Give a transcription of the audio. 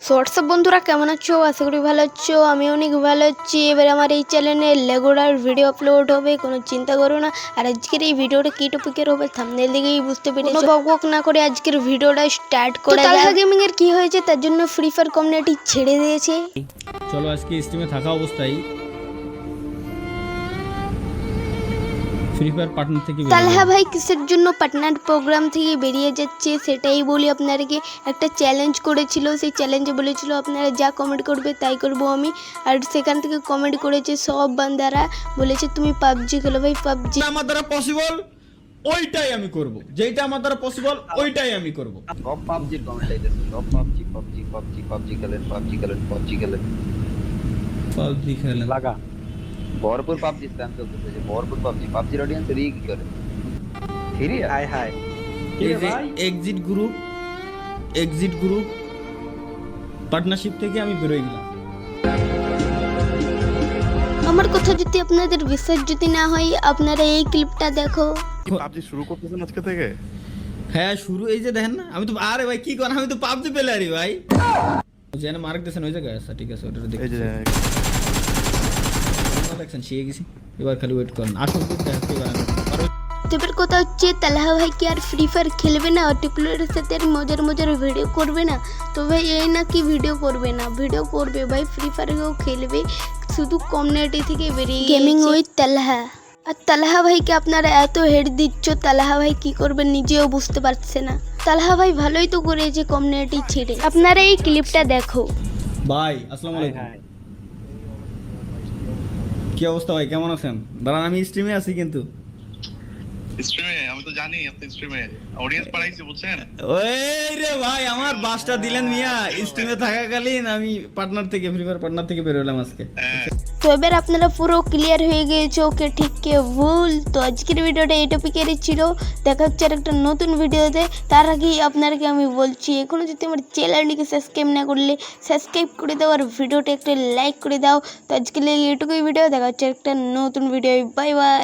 WhatsApp বন্ধুরা কেমন আছো? আশা করি ভালো আছো। আমি অনেক ভালো আছি। এবার আমার এই চ্যানেলে লেগোরার ভিডিও আপলোড হবে, কোনো চিন্তা করো না। আর আজকের এই ভিডিওটা কি টপিকের হবে থাম্বনেল দেখেই বুঝতে পেরেছো। কোনো বকবক না করে আজকের ভিডিওটা স্টার্ট করে দাও। তালহা গেমিং এর কি হয়েছে তার জন্য ফ্রি ফায়ার কমিউনিটি ছেড়ে দিয়েছে। চলো আজকে স্ট্রিমে থাকা অবস্থায় ফ্রি ফায়ার পার্টনার থেকে তালহা ভাই কিসের জন্য পার্টনার প্রোগ্রাম থেকে বেরিয়ে যাচ্ছে সেটাই বলি আপনাদেরকে। একটা চ্যালেঞ্জ করেছিল, সেই চ্যালেঞ্জে বলেছিল আপনারা যা কমেন্ট করবে তাই করবো আমি। আর সেখান থেকে কমেন্ট করেছে সব বান্দারা, বলেছে তুমি পাবজি খেলো ভাই, পাবজি আমার দ্বারা পসিবল ওইটাই আমি করব, যেটা আমার দ্বারা পসিবল ওইটাই আমি করব। সব পাবজির কমেন্ট আইতেছে, সব পাবজি পাবজি পাবজি পাবজি খেলেন পাবজি খেলেন পাবজি খেলেন পাবজি খেলেন লাগা ভরপুর পাবজি স্প্যাম চলতেছে, যে ভরপুর পাবজি পাবজির অডিয়েন্স এদিকে কি করে ফিরি হাই হাই এই যে এক্সিট গ্রুপ পার্টনারশিপ থেকে আমি বেরোয় গেলাম। আমার কথা যদি আপনাদের বিশ্বাস যদি না হয় আপনারা এই ক্লিপটা দেখো। পাবজি শুরু করতেছেন আজকে থেকে? হ্যাঁ শুরু, এই যে দেখেন না, আমি তো আরে ভাই কি করেন, আমি তো পাবজি প্লেয়ারই ভাই। যেন মার্ক দিয়েছেন ওই জায়গায়, আচ্ছা ঠিক আছে, ওটা এই দেখছি। যে দেখছেন শিখে গেছি, এবার খালি ওয়েট করেন, আসল দেখতে এবার কথা হচ্ছে তালহা ভাই কি আর ফ্রি ফায়ার খেলবে না, টিপলের সাথে আর মজার মজার ভিডিও করবে না? তো ভাই এই না কি ভিডিও করবে না, ভিডিও করবে ভাই, ফ্রি ফায়ারও খেলবে, শুধু কমিউনিটি থেকে বেরিয়ে গেমিং উইথ তালহা। আর তালহা ভাইকে আপনারা এত হেড দিচ্ছ, তালহা ভাই কি করবে নিজেও বুঝতে পারছে না। তালহা ভাই ভালোই তো করেছে কমিউনিটি ছেড়ে। আপনারা এই ক্লিপটা দেখো। ভাই আসসালামু আলাইকুম, কি অবস্থা ভাই, কেমন আছেন? দাঁড়ান আমি স্ট্রিমে আছি কিন্তু। স্ট্রিমে আমি তো জানি আপনি স্ট্রিমে অডিয়েন্স বাড়াইছে বুঝছেন? ওই রে ভাই আমার বাসটা দিলেন মিয়া, স্ট্রিমে থাকাকালীন আমি পার্টনার থেকে ফ্রি ফায়ার পার্টনার থেকে বের হলাম আজকে। তো এবার আপনারা পুরো ক্লিয়ার হয়ে গিয়েছে ওকে ঠিক কে ভুল। তো আজকের ভিডিওটা এই টপিকেরই ছিল। দেখা হচ্ছে আর একটা নতুন ভিডিওতে। তার আগেই আপনাদেরকে আমি বলছি, এখনো যদি আমার চ্যানেলটিকে সাবস্ক্রাইব না করলে সাবস্ক্রাইব করে দাও আর ভিডিওটা একটা লাইক করে দাও। তো আজকের এইটুকুই ভিডিও, দেখা হচ্ছে একটা নতুন ভিডিও। Bye bye.